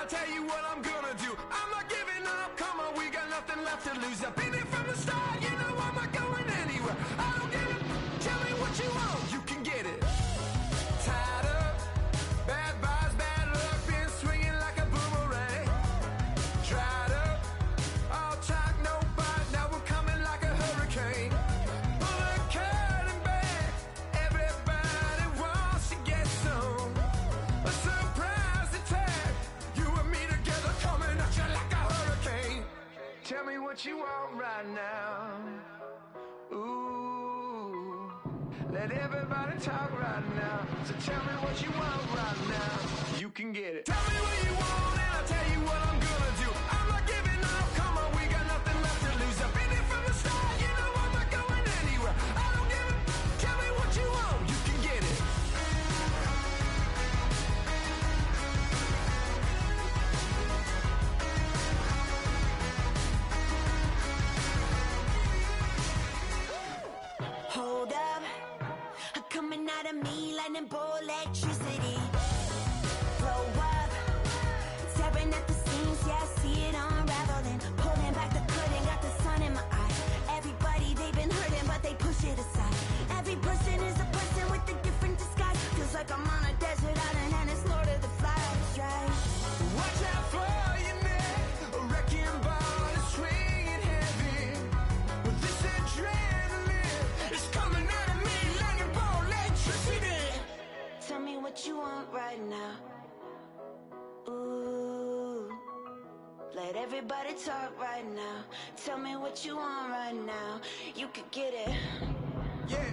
I'll tell you what I'm gonna do. I'm not giving up, come on, we got nothing left to lose. I've been here from the start, you know I'm not going anywhere. I don't give it, tell me what you want, you can get it. Tied up, bad vibes, bad luck, been swinging like a boomerang. Dried up, all talk, no bite, now we're coming like a hurricane. Pull the curtain back, everybody wants to get some. A surprise attack, you and me together coming at you like a hurricane. Tell me what you want right now. Ooh, let everybody talk right now. So tell me what you want right now. You can get it. Tell me what you want and I'll tell you what I'm gonna do. I'm not giving up, come on, we got nothing left to lose. I've been here from the start, you know I'm not going anywhere. I don't give it, tell me what you want, you can get it. Hold up, coming out of me lightning bolt electricity. Blow up, tearing at the seams, yeah, I see it unraveling. Pulling back the curtain, got the sun in my eye. Everybody, they've been hurting, but they push it aside. Every person is a person with a different disguise. Feels like I'm on a desert island and it's Lord of the Flies, right? Watch out for your neck, a wrecking ball is swinging heavy. With this adrenaline, it's coming out of me like a ball electricity. Tell me what you want right now. Ooh, let everybody talk right now. Tell me what you want right now. You could get it. Yeah,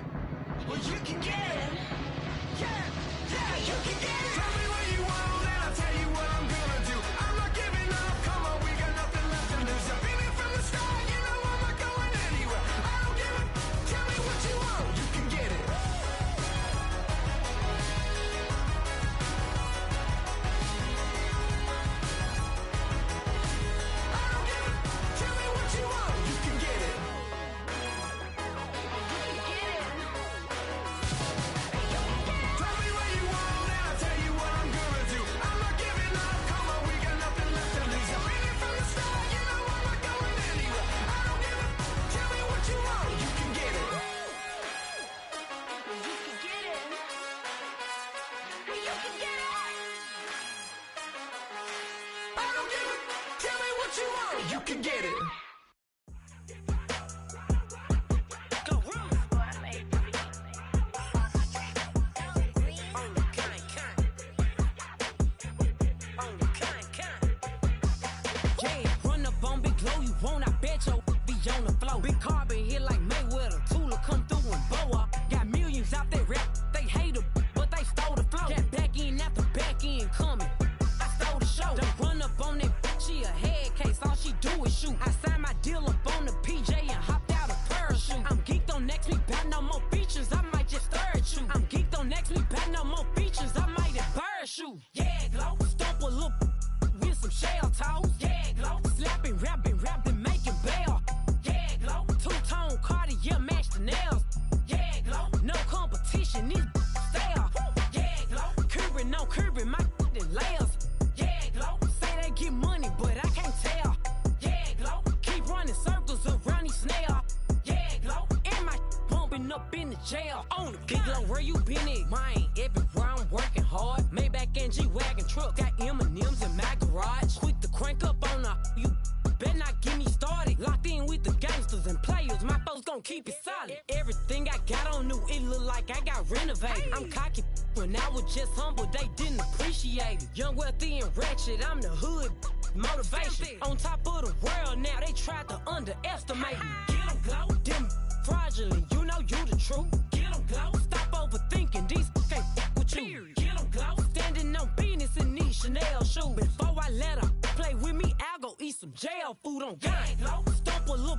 well you can get it. Yeah, yeah, you can get it. Tell me what you want and I'll tell you what I'm gonna do. I'm not giving up, come on, we got nothing left to lose. I've been here from the start, you know I'm not going anywhere. I don't give it, tell me what you want, you can get it. I don't give it, tell me what you want, you can get it. Tell me what you want and I'll tell you what I'm gonna do. I'm not giving up, come on, we got nothing left to lose. I've been here from the start, you know I'm not going anywhere. I don't give it, tell me what you want, you can get it. You can get it. You can get it. I don't give it, tell me what you want, you can get it. Yeah, run up on Big Glow, you won't, I bet your be on the floor. Big Carbon hit like Mayweather, Tula come through and blow up. Got millions out there rap, they hate her, but they stole the flow. Got back in after back in coming, I stole the show. Don't run up on that bitch, she a head case, all she do is shoot. I signed my deal up on the PJ and hopped out a parachute. I'm geeked on next week, back no more features, I might just stare at you. I'm geeked on next week, back no more features, I might embarrass you. Yeah, Glow, stomp a little with some shell toes. Yeah, Glow, slapping, rapping, making bail. Yeah, Glow, two-tone Cartier match the nails. Yeah, Glow, no competition, these stale. Yeah, Glow, curving, no curving, my layers. Yeah, Glow, say they get money, but I can't tell. Yeah, Glow, keep running circles around these snails. Yeah, Glow, and my bumping up in the jail. On the Big Glow, where you been at? Mine, everywhere I'm working hard. Maybach and G-Wagon truck, got M&M's in my garage. Quick to crank up on her, you better not get me started. Locked in with the gangsters and players, my folks gon' keep it solid. Everything I got on new, it look like I got renovated. I'm cocky when I was just humble, they didn't appreciate it. Young, wealthy, and ratchet, I'm the hood motivation. On top of the world now, they tried to underestimate me. Get 'em, Glow, them fraudulent, you know you the truth. Get 'em, Glow, stop overthinking, these can't fuck with you. Get 'em, Glow, standing on business in these Chanel shoes. Before I let her play with me, I'll go eat some jail food on gang. Glow, stomp a little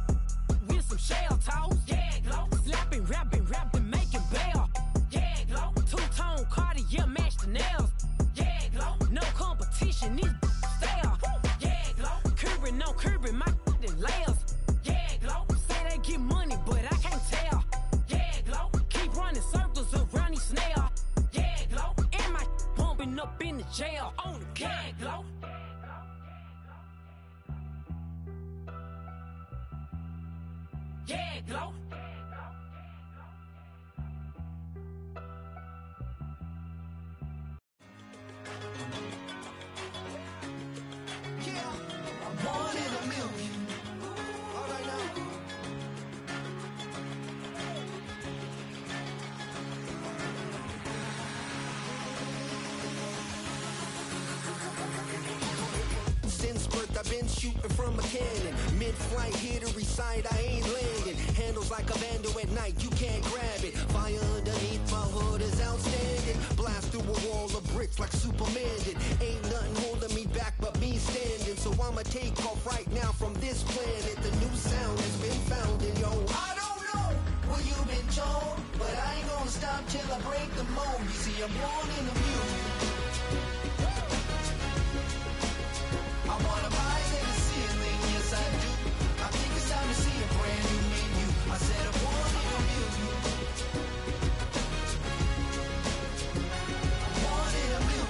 with some shell toes. Yeah, Glow, slapping, rapping, making bail. Yeah, Glow, two-tone Cartier match the nails. Yeah, Glow, no competition, these stale. Yeah, Glow, curving, no curving, my layers. Yeah, Glow, say they get money, but I can't tell. Yeah, Glow, keep running circles around these snails. Yeah, Glow, and my bumping up in the jail. On the gang, Glow. I've been shooting from a cannon. Mid-flight, here to recite, I ain't landing. Handles like a vandal at night, you can't grab it. Fire underneath my hood is outstanding. Blast through a wall of bricks like Superman did. Ain't nothing holding me back but me standing. So I'ma take off right now from this planet. The new sound has been found, and yo, I don't know what you've been told, but I ain't gonna stop till I break the mold. You see, I'm born in the music. I wanna rise in the ceiling, yes I do. I think it's time to see a brand new menu. I said I'm born in the music. I'm born in the music.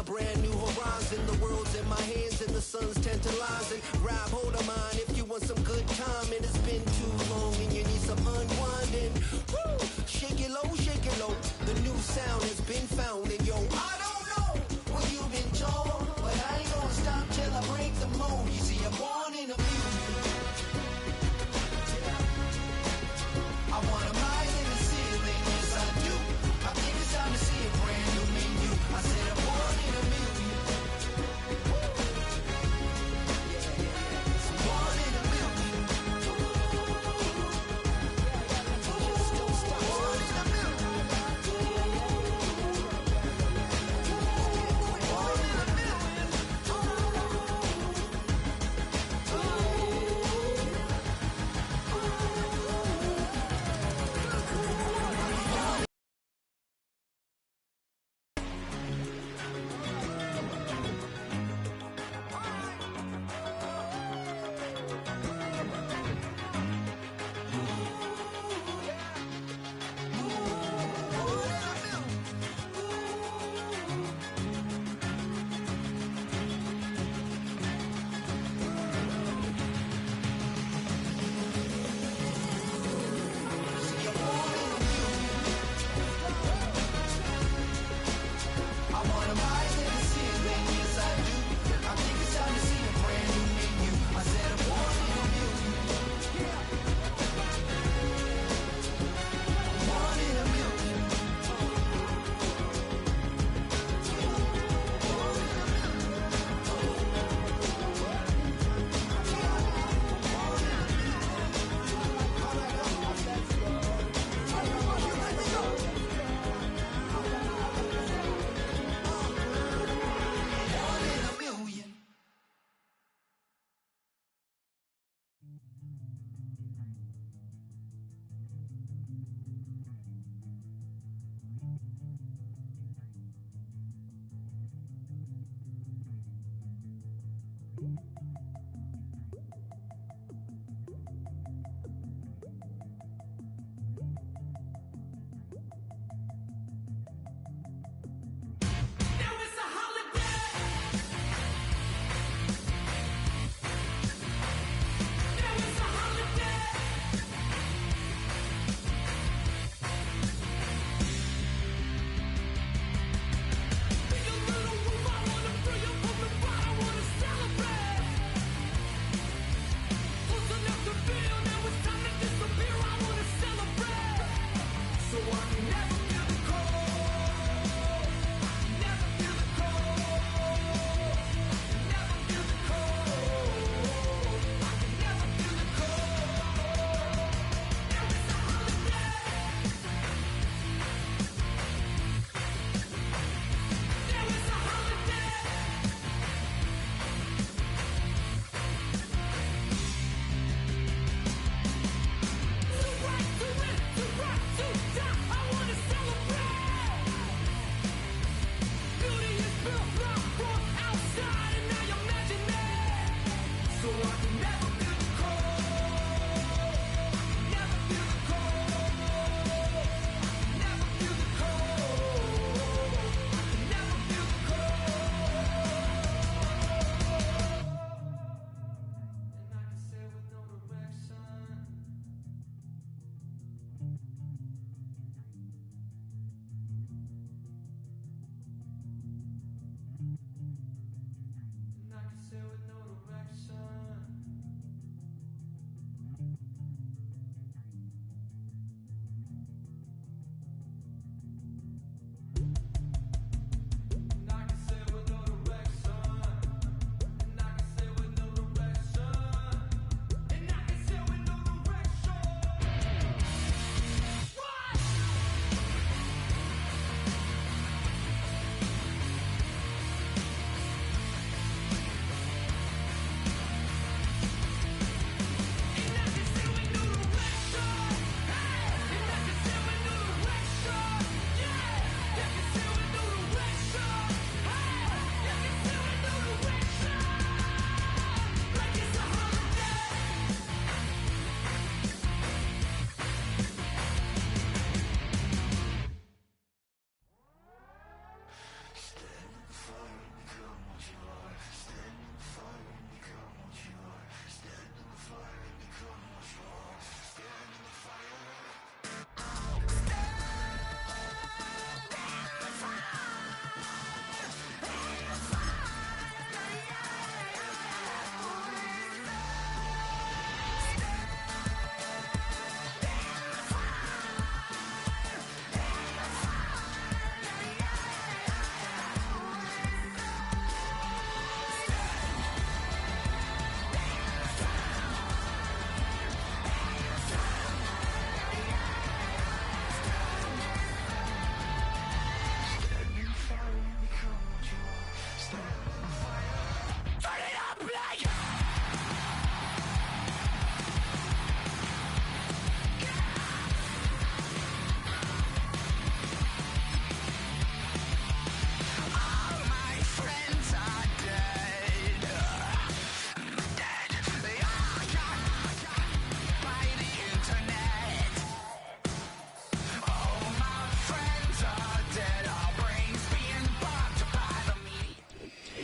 Brand new horizon, the world's in my hands and the sun's tantalizing. Grab hold of mine if you want some good time, and it's been too long and you need some unwinding. Woo! Shake it low, shake it low. The new sound has been found, and yo, I don't know what you've been told, but I ain't gonna stop till I break the mold. You see, I'm born in the music. I wanna rise in the ceiling, yes I do. I think it's time to see a brand new menu. I said I'm born in the music. Born in the music. Born in the music. Born in the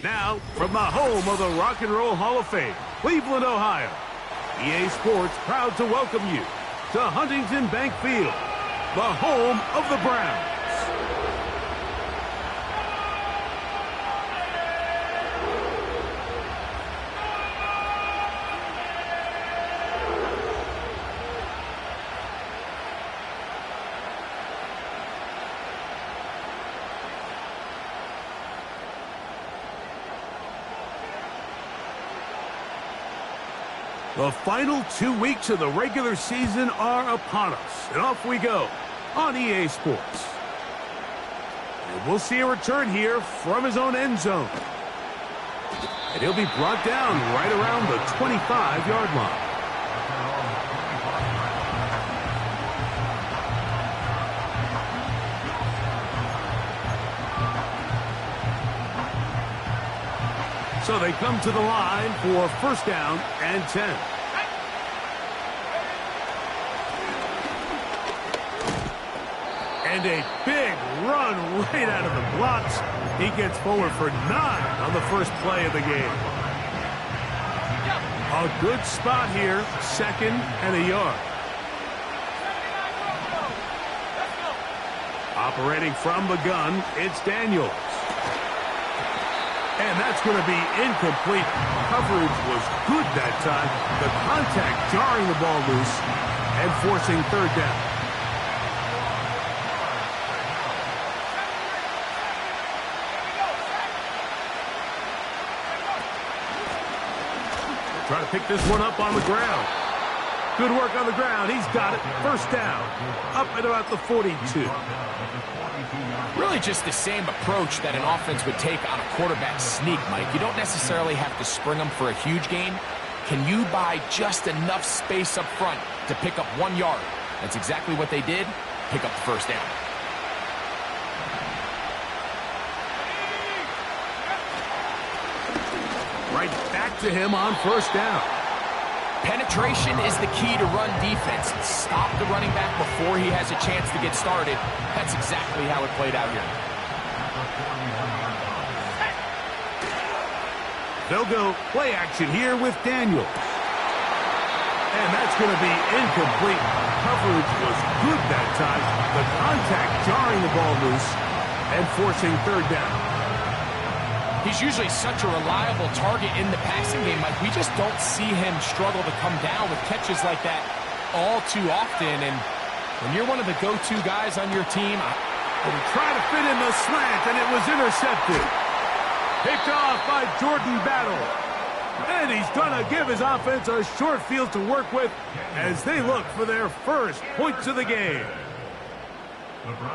Now, from the home of the Rock and Roll Hall of Fame, Cleveland, Ohio, EA Sports proud to welcome you to Huntington Bank Field, the home of the Browns. The final 2 weeks of the regular season are upon us, and off we go on EA Sports. And we'll see a return here from his own end zone. And he'll be brought down right around the 25-yard line. So they come to the line for first down and 10. And a big run right out of the blocks. He gets forward for 9 on the first play of the game. A good spot here, 2nd and a yard. Operating from the gun, it's Daniels. And that's going to be incomplete. Coverage was good that time. The contact jarring the ball loose and forcing 3rd down. Try to pick this one up on the ground. Good work on the ground. He's got it. First down. Up at about the 42. Really just the same approach that an offense would take on a quarterback sneak, Mike. You don't necessarily have to spring them for a huge gain. Can you buy just enough space up front to pick up 1 yard? That's exactly what they did. Pick up the first down. Right back to him on first down. Penetration is the key to run defense. Stop the running back before he has a chance to get started. That's exactly how it played out here. They'll go play action here with Daniels. And that's going to be incomplete. Coverage was good that time. The contact jarring the ball loose and forcing 3rd down. He's usually such a reliable target in the passing game. Like, we just don't see him struggle to come down with catches like that all too often. And when you're one of the go-to guys on your team, and try to fit in the slant, and it was intercepted. Picked off by Jordan Battle. And he's going to give his offense a short field to work with as they look for their first points of the game.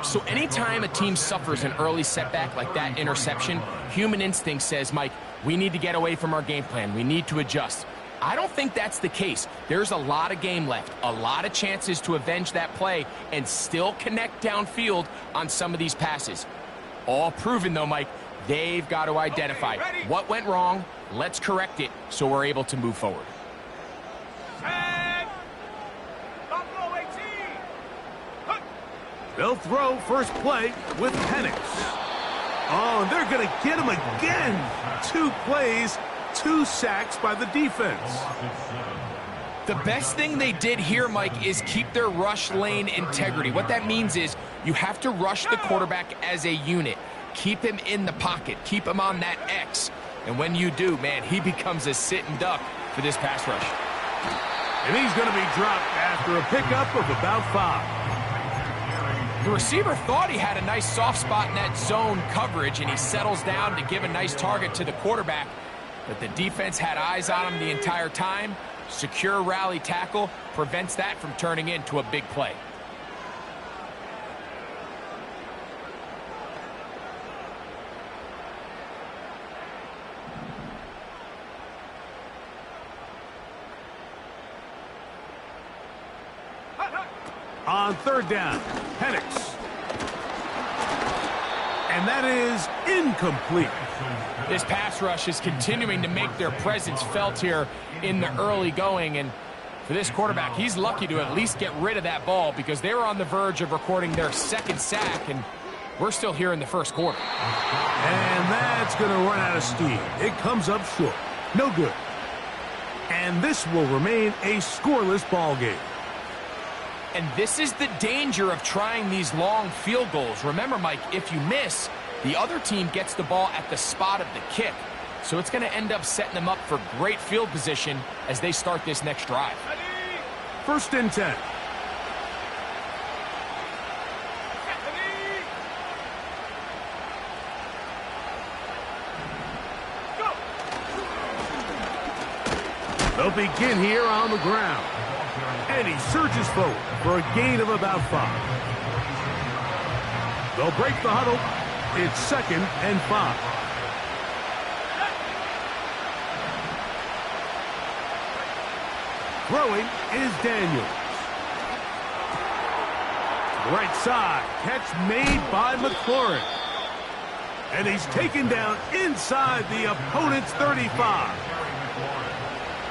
So anytime a team suffers an early setback like that interception, human instinct says, Mike, we need to get away from our game plan. We need to adjust. I don't think that's the case. There's a lot of game left, a lot of chances to avenge that play and still connect downfield on some of these passes. All proven, though, Mike, they've got to identify what went wrong. Let's correct it so we're able to move forward. They'll throw first play with Penix. Oh, and they're going to get him again. 2 plays, 2 sacks by the defense. The best thing they did here, Mike, is keep their rush lane integrity. What that means is you have to rush the quarterback as a unit. Keep him in the pocket. Keep him on that X. And when you do, man, he becomes a sitting duck for this pass rush. And he's going to be dropped after a pickup of about 5. The receiver thought he had a nice soft spot in that zone coverage, and he settles down to give a nice target to the quarterback. But the defense had eyes on him the entire time. Secure rally tackle prevents that from turning into a big play. On 3rd down, Penix. And that is incomplete. This pass rush is continuing to make their presence felt here in the early going. And for this quarterback, he's lucky to at least get rid of that ball because they were on the verge of recording their 2nd sack. And we're still here in the first quarter. And that's going to run out of steam. It comes up short. No good. And this will remain a scoreless ball game. And this is the danger of trying these long field goals. Remember, Mike, if you miss, the other team gets the ball at the spot of the kick. So it's going to end up setting them up for great field position as they start this next drive. 1st and 10. They'll begin here on the ground. And he surges forward for a gain of about 5. They'll break the huddle. It's 2nd and 5. Throwing is Daniels. Right side. Catch made by McLaurin. And he's taken down inside the opponent's 35.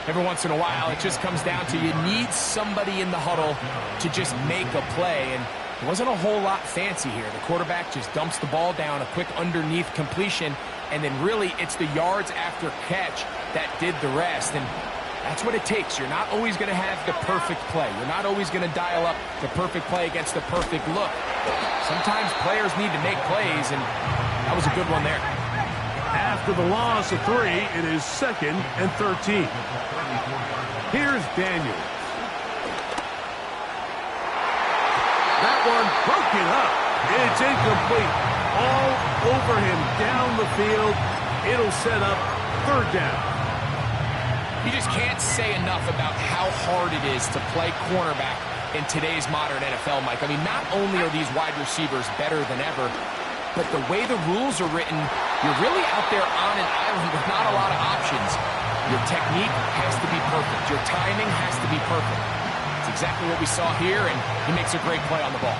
Every once in a while, it just comes down to you need somebody in the huddle to just make a play. And it wasn't a whole lot fancy here. The quarterback just dumps the ball down, a quick underneath completion, and then really it's the yards after catch that did the rest. And that's what it takes. You're not always going to have the perfect play. You're not always going to dial up the perfect play against the perfect look. Sometimes players need to make plays, and that was a good one there. After the loss of 3, it is 2nd and 13. Here's Daniels. That one broken up. It's incomplete. All over him down the field. It'll set up 3rd down. You just can't say enough about how hard it is to play cornerback in today's modern NFL, Mike. I mean, not only are these wide receivers better than ever, but the way the rules are written, you're really out there on an island with not a lot of options. Your technique has to be perfect. Your timing has to be perfect. It's exactly what we saw here, and he makes a great play on the ball.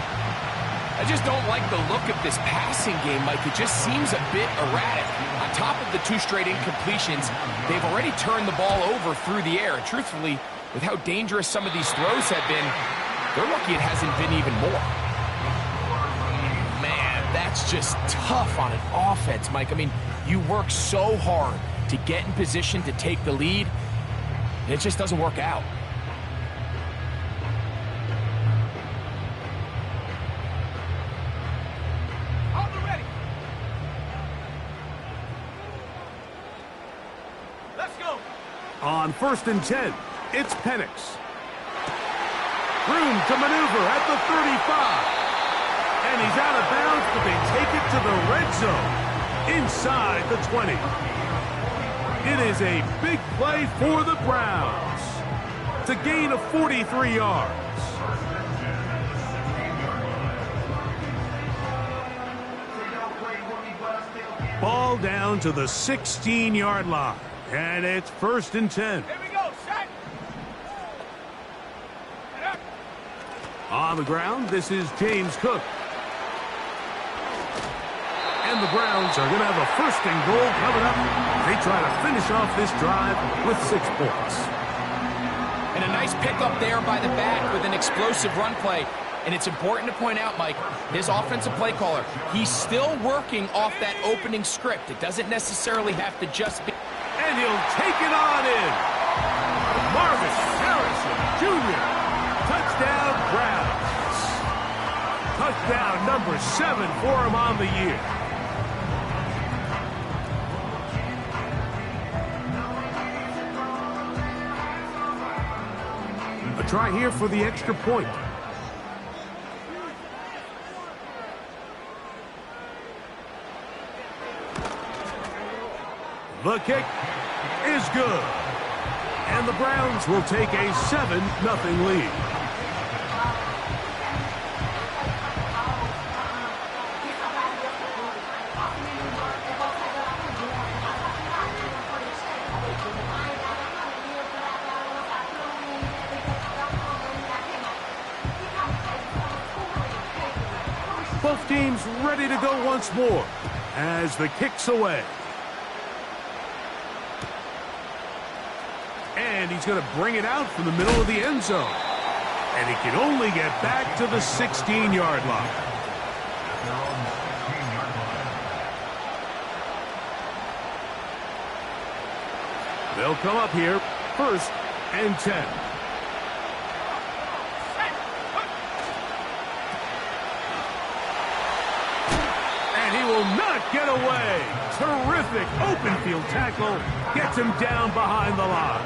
I just don't like the look of this passing game, Mike. It just seems a bit erratic. On top of the 2 straight incompletions, they've already turned the ball over through the air. And truthfully, with how dangerous some of these throws have been, they're lucky it hasn't been even more. That's just tough on an offense, Mike. I mean, you work so hard to get in position to take the lead, and it just doesn't work out. On the ready. Let's go. On 1st and 10, it's Penix. Room to maneuver at the 35. And he's out of bounds, but they take it to the red zone inside the 20. It is a big play for the Browns. It's a gain of 43 yards. Ball down to the 16-yard line, and it's 1st and 10. Here we go, set. On the ground, this is James Cook. And the Browns are going to have a 1st and goal coming up. They try to finish off this drive with 6 points. And a nice pickup there by the back with an explosive run play. And it's important to point out, Mike, his offensive play caller, he's still working off that opening script. It doesn't necessarily have to just be. And he'll take it on in. Marvin Harrison Jr. Touchdown Browns. Touchdown number 7 for him on the year. A try here for the extra point. The kick is good. And the Browns will take a 7-0 lead. Both teams ready to go once more as the kick's away. And he's going to bring it out from the middle of the end zone. And he can only get back to the 16-yard line. They'll come up here, 1st and 10. And he will not get away. Terrific open field tackle. Gets him down behind the line.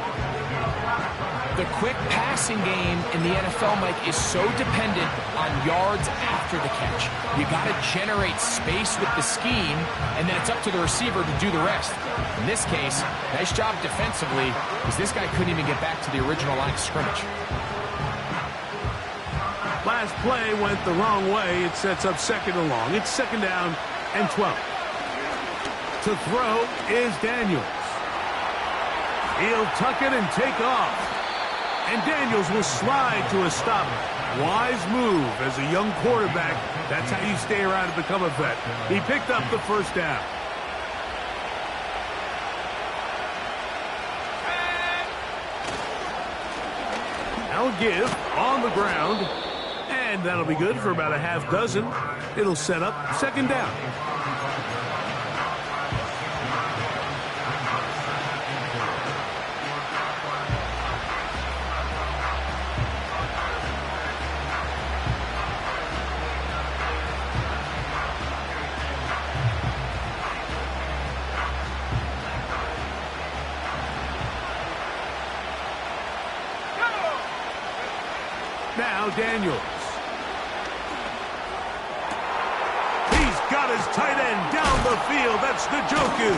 The quick passing game in the NFL, Mike, is so dependent on yards after the catch. You got to generate space with the scheme, and then it's up to the receiver to do the rest. In this case, nice job defensively, because this guy couldn't even get back to the original line of scrimmage. Last play went the wrong way. It sets up 2nd and long. It's 2nd down and 12. To throw is Daniels. He'll tuck it and take off. And Daniels will slide to a stop. Wise move as a young quarterback. That's how you stay around and become a vet. He picked up the 1st down. Now give on the ground. And that'll be good for about a half dozen. It'll set up 2nd down. Now Daniels. He's got his tight end down the field. That's Njoku.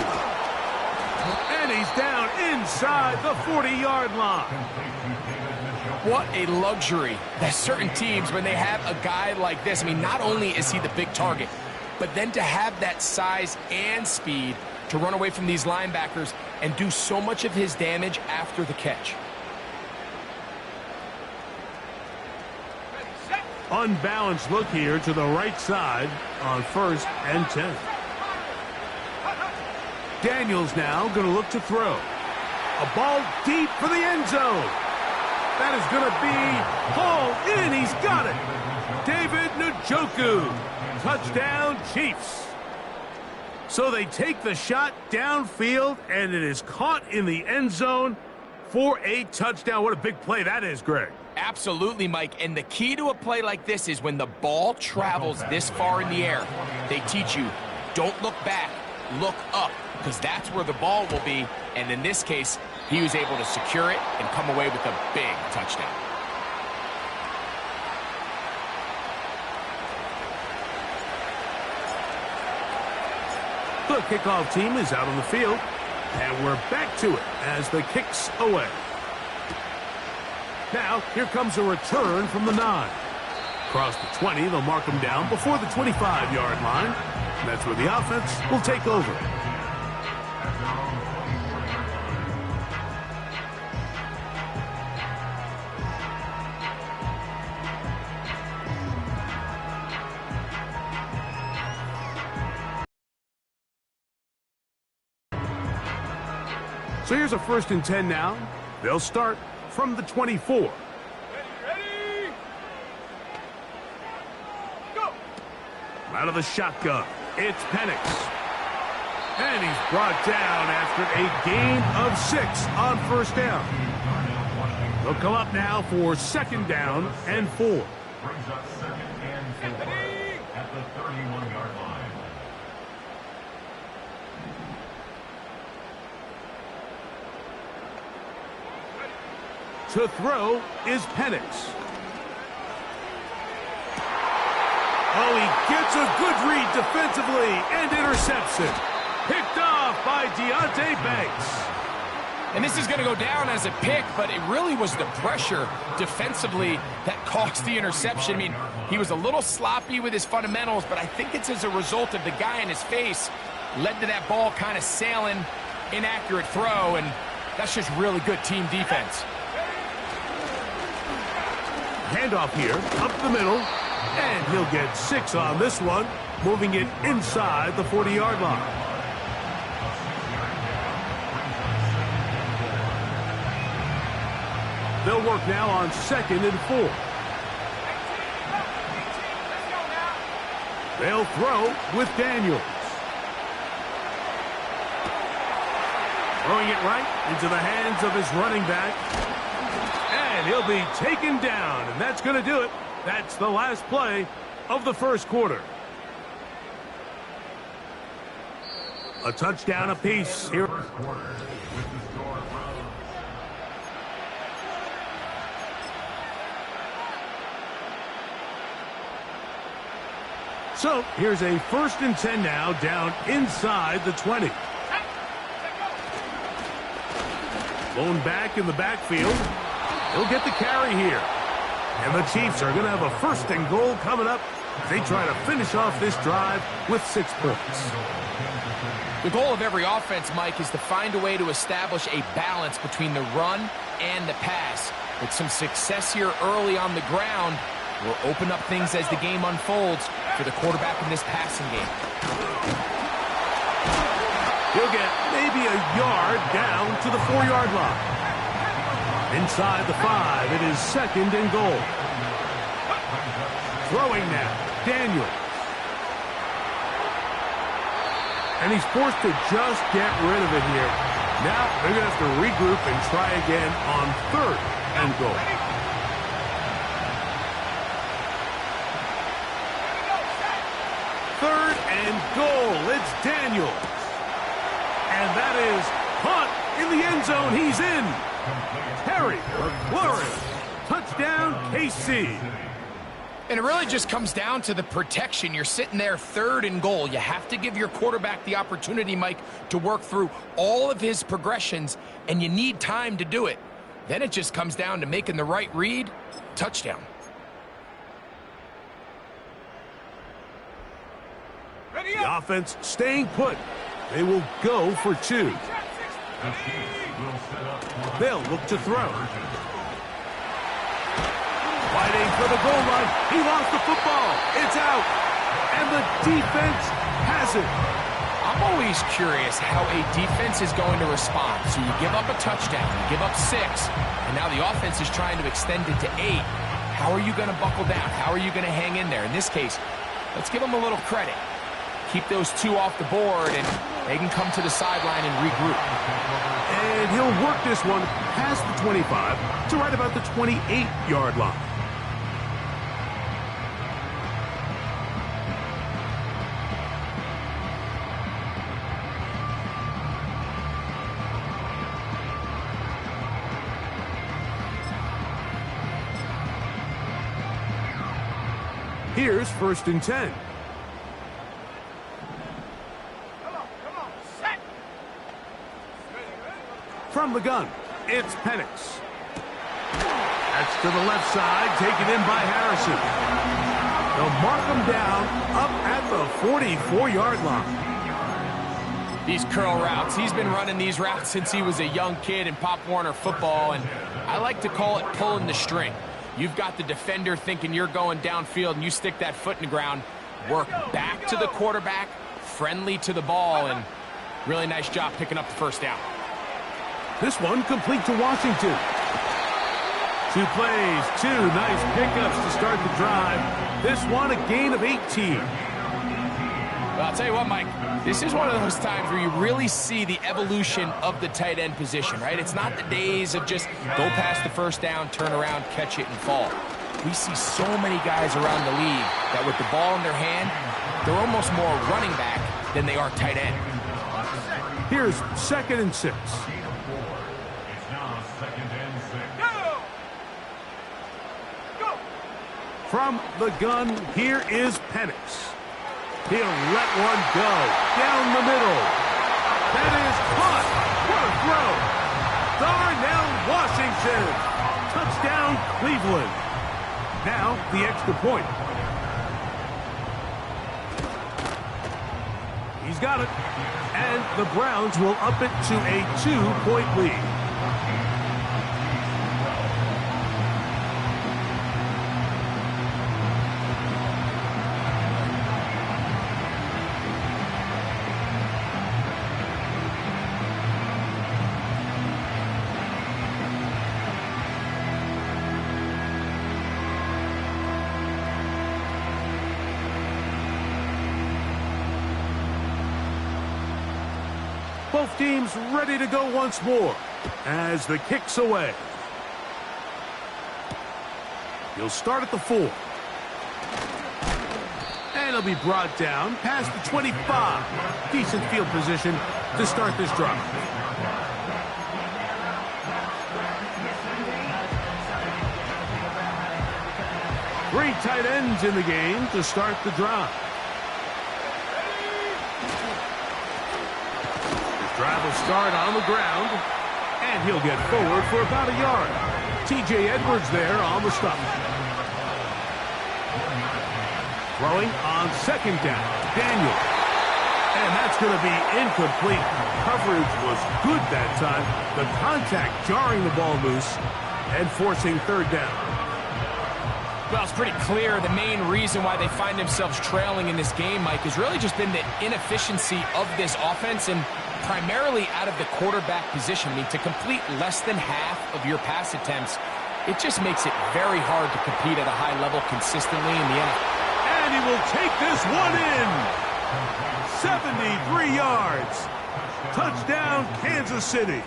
And he's down inside the 40-yard line. What a luxury that certain teams, when they have a guy like this, I mean, not only is he the big target, but then to have that size and speed to run away from these linebackers and do so much of his damage after the catch. Unbalanced look here to the right side on 1st and 10. Daniels now going to look to throw. A ball deep for the end zone. That is going to be hauled in. He's got it. David Njoku. Touchdown, Chiefs. So they take the shot downfield, and it is caught in the end zone for a touchdown. What a big play that is, Greg. Absolutely, Mike. And the key to a play like this is when the ball travels this far in the air, they teach you, don't look back, look up, because that's where the ball will be. And in this case, he was able to secure it and come away with a big touchdown. The kickoff team is out on the field, and we're back to it as the kick's away. Now, here comes a return from the 9. Across the 20, they'll mark him down before the 25-yard line. And that's where the offense will take over. So here's a 1st and 10 now. They'll start from the 24. Ready? Go! Out of the shotgun, it's Penix. And he's brought down after a gain of 6 on 1st down. They'll come up now for 2nd down and 4. Brings up 2nd and 4 at the 31-yard line. To throw is Penix. Oh, he gets a good read defensively and intercepts it. Picked off by Deonte Banks. And this is going to go down as a pick, but it really was the pressure defensively that caused the interception. I mean, he was a little sloppy with his fundamentals, but I think it's as a result of the guy in his face led to that ball kind of sailing, inaccurate throw, and that's just really good team defense. Handoff here, up the middle, and he'll get 6 on this one, moving it inside the 40-yard line. They'll work now on 2nd and 4. They'll throw with Daniels. Throwing it right into the hands of his running back. And he'll be taken down, and that's going to do it. That's the last play of the first quarter. A touchdown apiece here. First quarter with the score from So here's a 1st and 10 now, down inside the 20. Blown back in the backfield. He'll get the carry here. And the Chiefs are going to have a 1st and goal coming up. They try to finish off this drive with 6 points. The goal of every offense, Mike, is to find a way to establish a balance between the run and the pass. With some success here early on the ground, will open up things as the game unfolds for the quarterback in this passing game. He'll get maybe a yard down to the 4-yard line. Inside the 5, it is 2nd and goal. Throwing now, Daniels. And he's forced to just get rid of it here. Now they're going to have to regroup and try again on 3rd and goal. Third and goal. It's Daniels. And that is Hunt in the end zone. He's in. Terry McLaurin. Touchdown, KC. And it really just comes down to the protection. You're sitting there 3rd and goal. You have to give your quarterback the opportunity, Mike, to work through all of his progressions, and you need time to do it. Then it just comes down to making the right read. Touchdown. The offense staying put. They will go for 2. the Chiefs will set up for They'll look to throw. Fighting for the goal line. He lost the football. It's out. And the defense has it. I'm always curious how a defense is going to respond. So you give up a touchdown, you give up 6, and now the offense is trying to extend it to 8. How are you going to buckle down? How are you going to hang in there? In this case, let's give them a little credit. Keep those 2 off the board, and they can come to the sideline and regroup. And he'll work this one past the 25 to right about the 28-yard line. Here's 1st and 10. From the gun, it's Penix. That's to the left side, taken in by Harrison. They'll mark him down up at the 44-yard line. These curl routes, he's been running these routes since he was a young kid in Pop Warner football, and I like to call it pulling the string. You've got the defender thinking you're going downfield, and you stick that foot in the ground, work back to the quarterback, friendly to the ball, and really nice job picking up the 1st down. This one complete to Washington. 2 plays, 2 nice pickups to start the drive. This one a gain of 18. Well, I'll tell you what, Mike, this is one of those times where you really see the evolution of the tight end position, right? It's not the days of just go past the 1st down, turn around, catch it, and fall. We see so many guys around the league that with the ball in their hand, they're almost more running back than they are tight end. Here's 2nd and 6. From the gun, here is Penix. He'll let one go down the middle. That is caught. What a throw. Darnell Washington. Touchdown, Cleveland. Now the extra point. He's got it. And the Browns will up it to a 2-point lead. Both teams ready to go once more as the kick's away. He'll start at the 4. And he'll be brought down past the 25. Decent field position to start this drive. Three tight ends in the game to start the drive. His drive will start on the ground, and he'll get forward for about a yard. T.J. Edwards there on the stop. Throwing on second down, Daniel. And that's going to be incomplete. Coverage was good that time. The contact jarring the ball loose and forcing third down. Well, it's pretty clear the main reason why they find themselves trailing in this game, Mike, has really just been the inefficiency of this offense and primarily out of the quarterback position. I mean, to complete less than half of your pass attempts, it just makes it very hard to compete at a high level consistently in the NFL. And he will take this one in. 73 yards. Touchdown, Kansas City.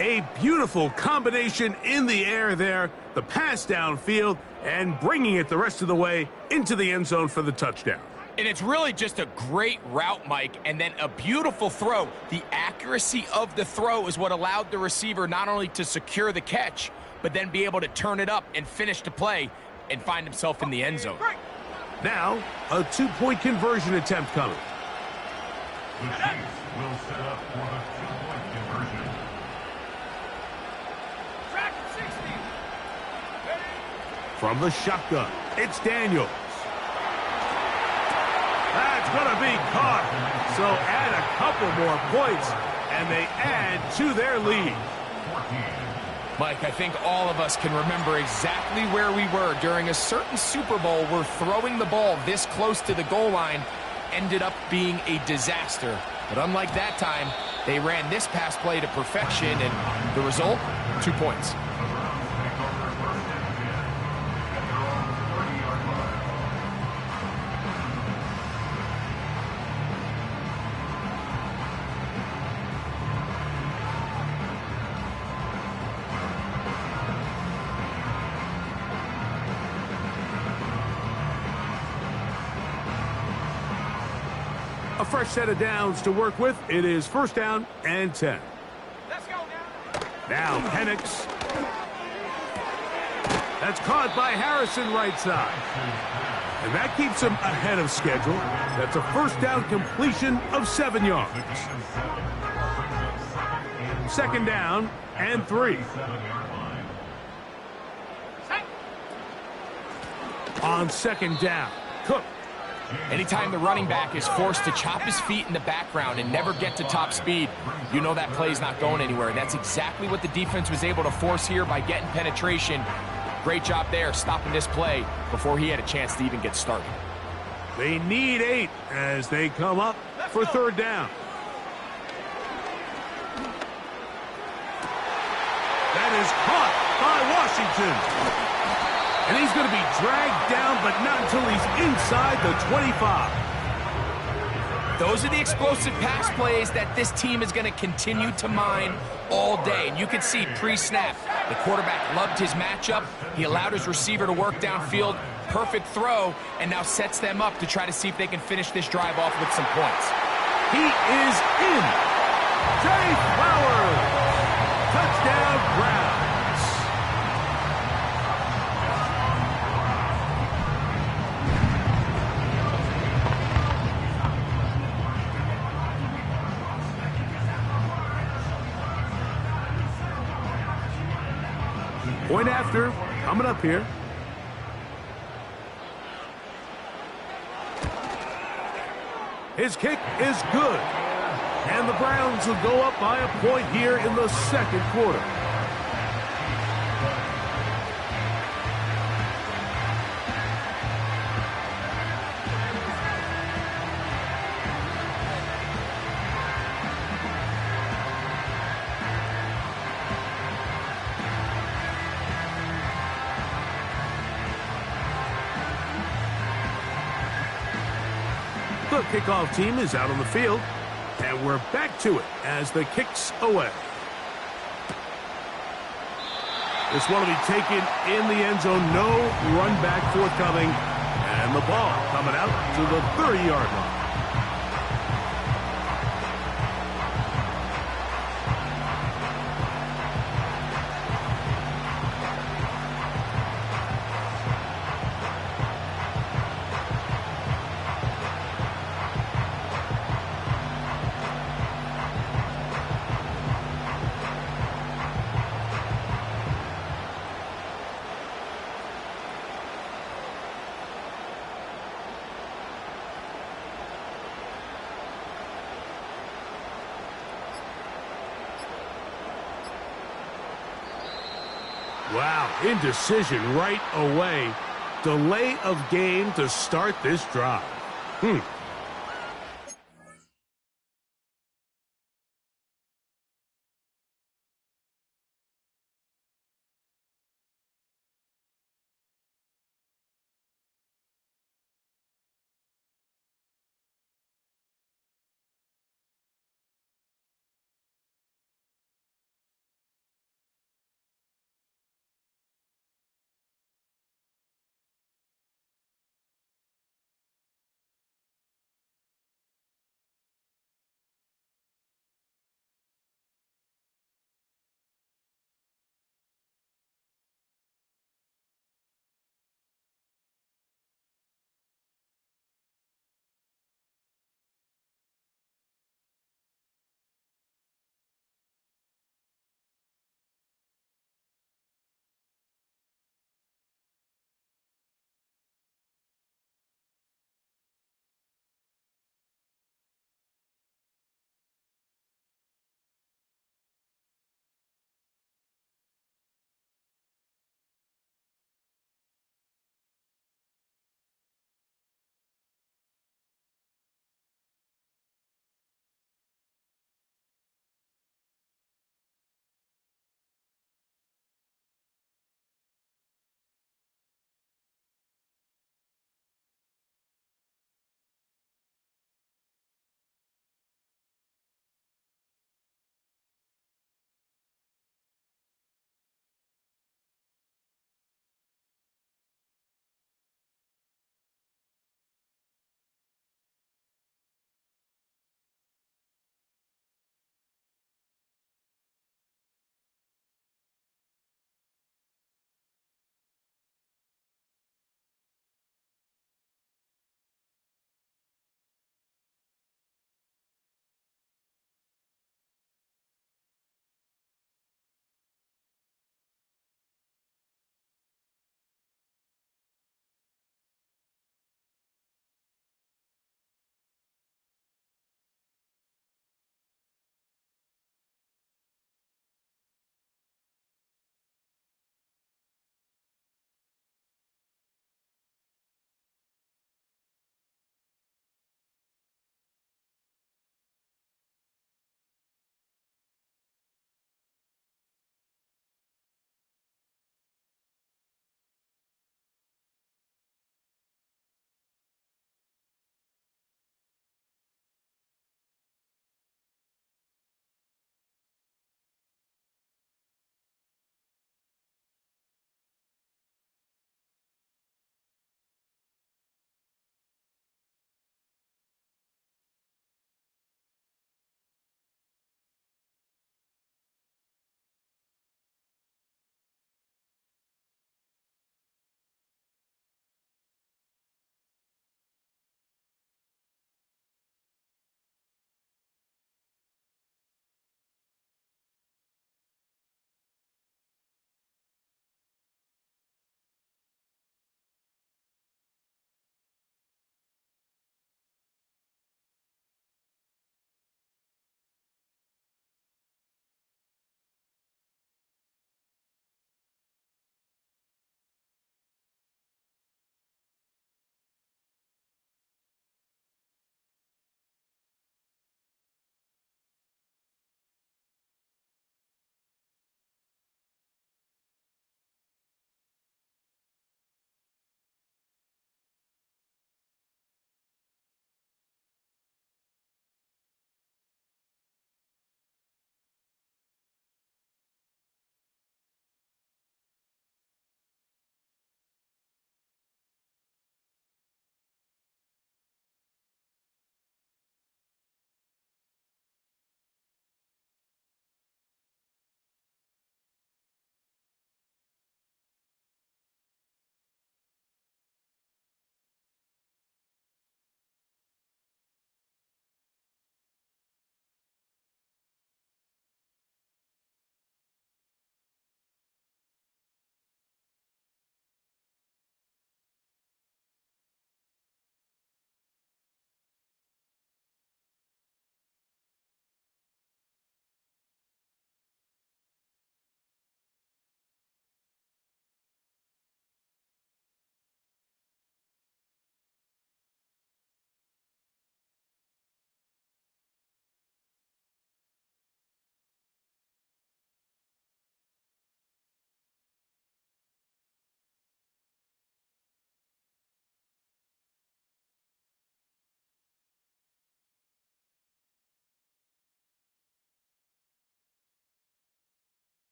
A beautiful combination in the air there. The pass downfield and bringing it the rest of the way into the end zone for the touchdown. And it's really just a great route, Mike, and then a beautiful throw. The accuracy of the throw is what allowed the receiver not only to secure the catch, but then be able to turn it up and finish the play and find himself in the end zone. Now, a 2-point conversion attempt coming. The Chiefs will set up for the 2-point conversion. From the shotgun, it's Daniels. That's going to be caught. So add a couple more points, and they add to their lead. Mike, I think all of us can remember exactly where we were during a certain Super Bowl where throwing the ball this close to the goal line ended up being a disaster. But unlike that time, they ran this pass play to perfection, and the result, 2 points. A fresh set of downs to work with. It is first down and 10. Let's go now. Now Penix. That's caught by Harrison right side. And that keeps him ahead of schedule. That's a first down completion of 7 yards. Second down and 3. On second down, Cook. Anytime the running back is forced to chop his feet in the background and never get to top speed, you know that play's not going anywhere. That's exactly what the defense was able to force here by getting penetration. Great job there, stopping this play before he had a chance to even get started. They need 8 as they come up for third down. That is caught by Washington. And he's going to be dragged down, but not until he's inside the 25. Those are the explosive pass plays that this team is going to continue to mine all day. And you can see pre-snap, the quarterback loved his matchup. He allowed his receiver to work downfield. Perfect throw, and now sets them up to try to see if they can finish this drive off with some points. He is in. Jay Flowers. Touchdown, Browns. Point after, coming up here. His kick is good. And the Browns will go up by a point here in the second quarter. The kickoff team is out on the field. And we're back to it as the kick's away. This one will be taken in the end zone. No run back forthcoming. And the ball coming out to the 30-yard line. Wow, indecision right away. Delay of game to start this drive.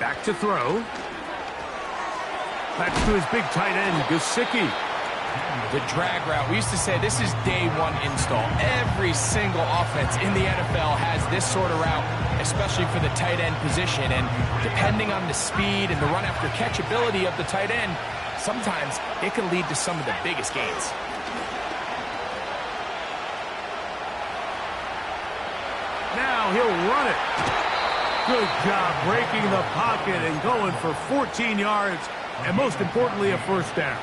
Back to throw. That's to his big tight end, Gesicki. The drag route. We used to say this is day one install. Every single offense in the NFL has this sort of route, especially for the tight end position. And depending on the speed and the run after catch ability of the tight end, sometimes it can lead to some of the biggest gains. Now he'll run it. Good job breaking the pocket and going for 14 yards, and most importantly, a first down.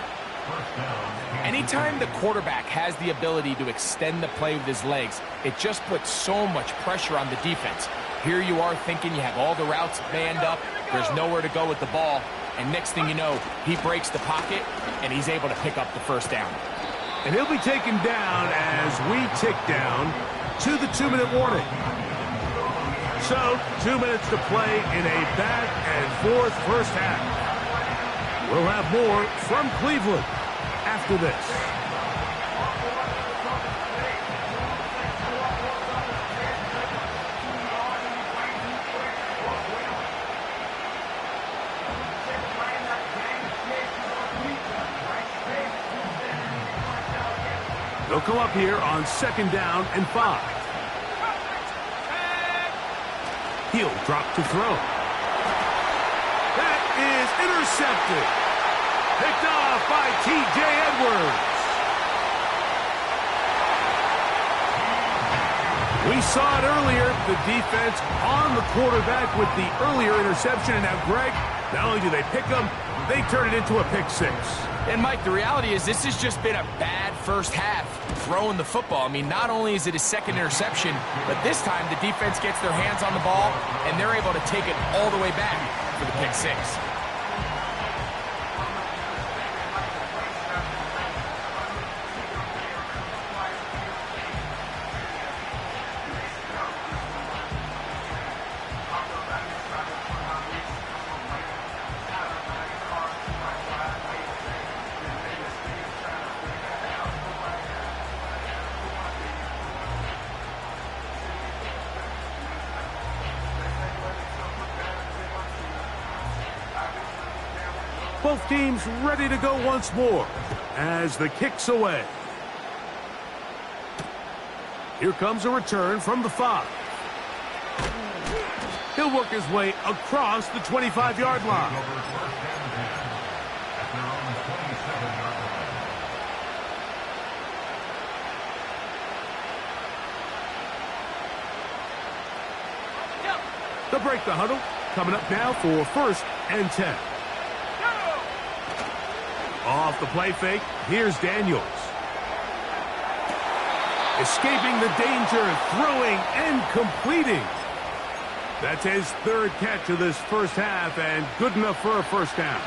Anytime the quarterback has the ability to extend the play with his legs, it just puts so much pressure on the defense. Here you are thinking you have all the routes banned up, there's nowhere to go with the ball, and next thing you know, he breaks the pocket, and he's able to pick up the first down. And he'll be taken down as we tick down to the 2-minute warning. So, 2 minutes to play in a back-and-forth first half. We'll have more from Cleveland after this. They'll come up here on 2nd down and 5. He'll drop to throw. That is intercepted. Picked off by T.J. Edwards. We saw it earlier, the defense on the quarterback with the earlier interception. And now, Greg, not only do they pick him, they turn it into a pick 6. And, Mike, the reality is this has just been a bad first half throwing the football. I mean, not only is it his second interception, but this time the defense gets their hands on the ball, and they're able to take it all the way back for the pick 6. Both teams ready to go once more as the kick's away. Here comes a return from the 5. He'll work his way across the 25-yard line. They'll break the huddle. Coming up now for 1st and 10. Off the play fake, here's Daniels. Escaping the danger, throwing and completing. That's his 3rd catch of this first half, and good enough for a first down.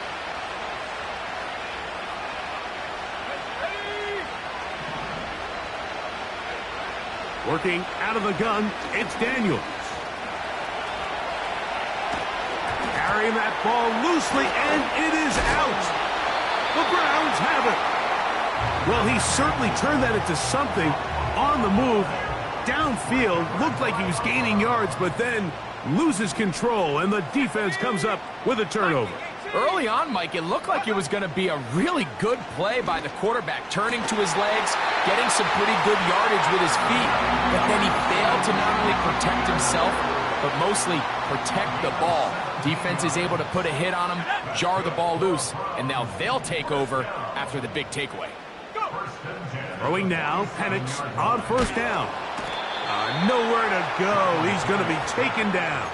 Working out of the gun, it's Daniels. Carrying that ball loosely, and it is out. The Browns have it. Well, he certainly turned that into something on the move. Downfield, looked like he was gaining yards, but then loses control, and the defense comes up with a turnover. Early on, Mike, it looked like it was going to be a really good play by the quarterback, turning to his legs, getting some pretty good yardage with his feet, but then he failed to not only protect himself, but mostly protect the ball. Defense is able to put a hit on him, jar the ball loose, and now they'll take over after the big takeaway. Throwing now, Penix on 1st down. Nowhere to go. He's going to be taken down.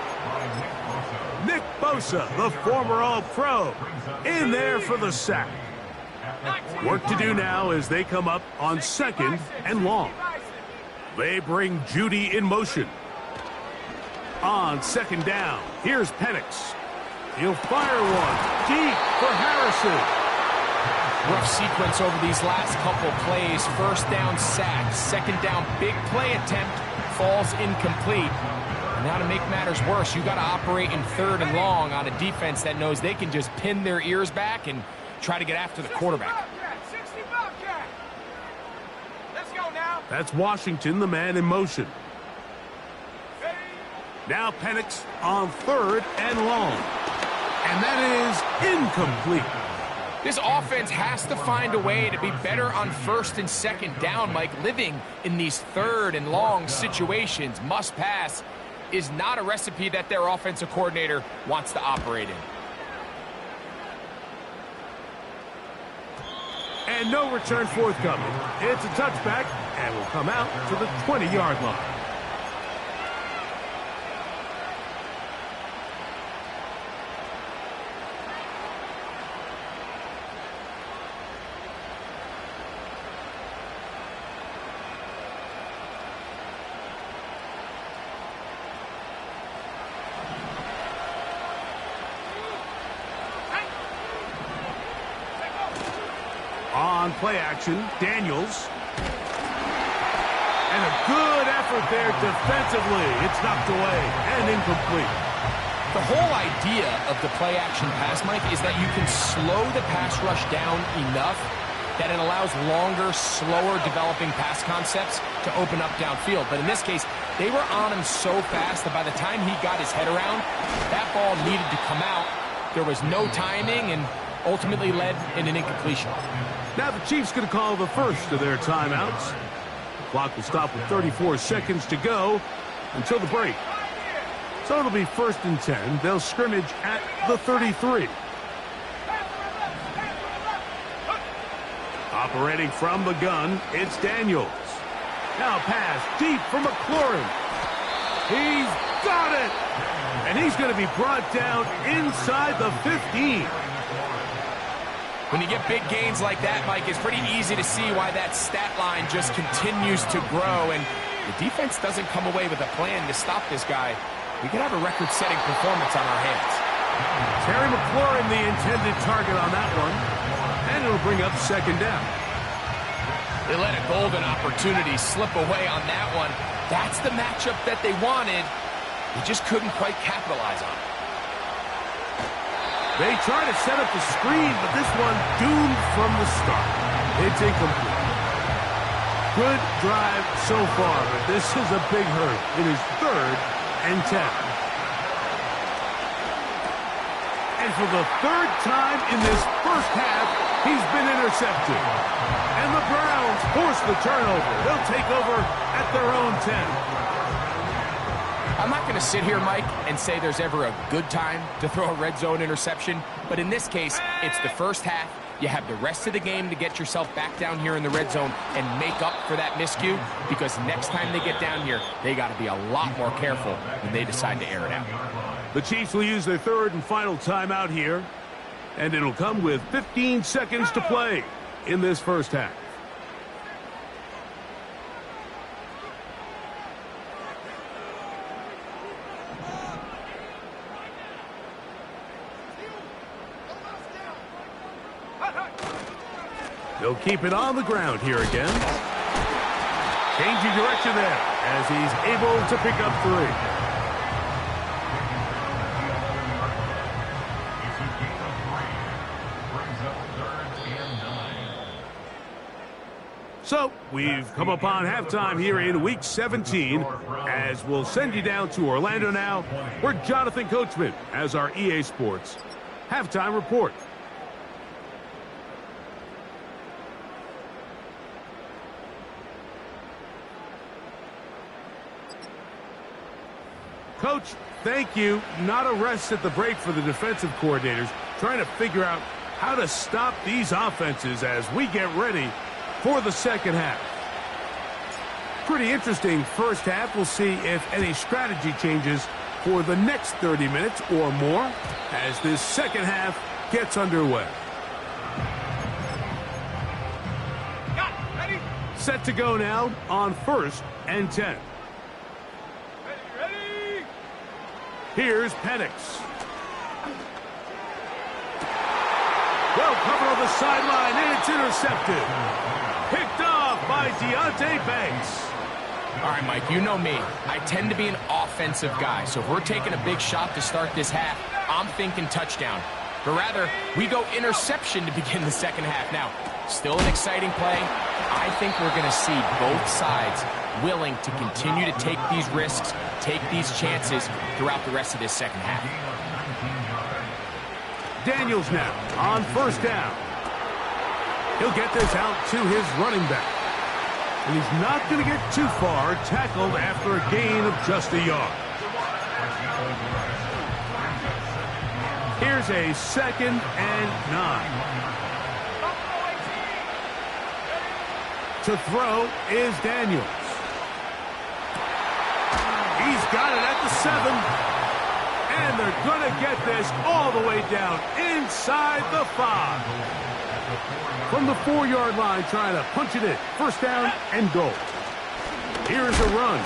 Nick Bosa, the former All-Pro, in there for the sack. Work to do now as they come up on 2nd and long. They bring Judy in motion. On 2nd down, here's Penix. He'll fire one deep for Harrison. Rough sequence over these last couple plays. 1st down sack, 2nd down big play attempt, falls incomplete. And now to make matters worse, you got to operate in 3rd and long on a defense that knows they can just pin their ears back and try to get after the quarterback. Let's go now. That's Washington, the man in motion. Now Penix on 3rd and long. And that is incomplete. This offense has to find a way to be better on first and second down, Mike. Living in these third and long situations, must pass, is not a recipe that their offensive coordinator wants to operate in. And no return forthcoming. It's a touchback and will come out to the 20-yard line. On play action, Daniels. And a good effort there defensively. It's knocked away and incomplete. The whole idea of the play action pass, Mike, is that you can slow the pass rush down enough that it allows longer, slower developing pass concepts to open up downfield. But in this case, they were on him so fast that by the time he got his head around, that ball needed to come out. There was no timing and ultimately led in an incompletion. Now the Chiefs going to call the first of their timeouts. Clock will stop with 34 seconds to go until the break. So it'll be 1st and 10. They'll scrimmage at the 33. Operating from the gun, it's Daniels. Now pass deep for McLaurin. He's got it! And he's going to be brought down inside the 15. When you get big gains like that, Mike, it's pretty easy to see why that stat line just continues to grow. And the defense doesn't come away with a plan to stop this guy. We could have a record-setting performance on our hands. Terry McLaurin, the intended target on that one. And it'll bring up 2nd down. They let a golden opportunity slip away on that one. That's the matchup that they wanted. They just couldn't quite capitalize on it. They try to set up the screen, but this one doomed from the start. It's incomplete. Good drive so far, but this is a big hurt. It is 3rd and 10. And for the 3rd time in this first half, he's been intercepted. And the Browns force the turnover. They'll take over at their own 10. I'm not going to sit here, Mike, and say there's ever a good time to throw a red zone interception, but in this case, it's the first half. You have the rest of the game to get yourself back down here in the red zone and make up for that miscue, because next time they get down here, they got to be a lot more careful when they decide to air it out. The Chiefs will use their 3rd and final timeout here, and it'll come with 15 seconds to play in this first half. They'll keep it on the ground here again. Changing direction there as he's able to pick up 3. So, we've come upon halftime here in Week 17, as we'll send you down to Orlando now, where Jonathan Coachman has our EA Sports halftime report. Coach, thank you. Not a rest at the break for the defensive coordinators, trying to figure out how to stop these offenses as we get ready for the second half. Pretty interesting first half. We'll see if any strategy changes for the next 30 minutes or more as this second half gets underway. Set to go now on 1st and 10. Here's Penix. Well covered on the sideline, and it's intercepted. Picked off by Deonte Banks. All right, Mike, you know me. I tend to be an offensive guy, so if we're taking a big shot to start this half, I'm thinking touchdown. But rather, we go interception to begin the second half. Now, still an exciting play. I think we're going to see both sides willing to continue to take these risks, take these chances throughout the rest of this second half. Daniels now on first down. He'll get this out to his running back. And he's not going to get too far, tackled after a gain of just a yard. Here's a 2nd and 9. To throw is Daniels. He's got it at the 7. And they're going to get this all the way down inside the 5. From the 4-yard line, trying to punch it in. First down and goal. Here's a run.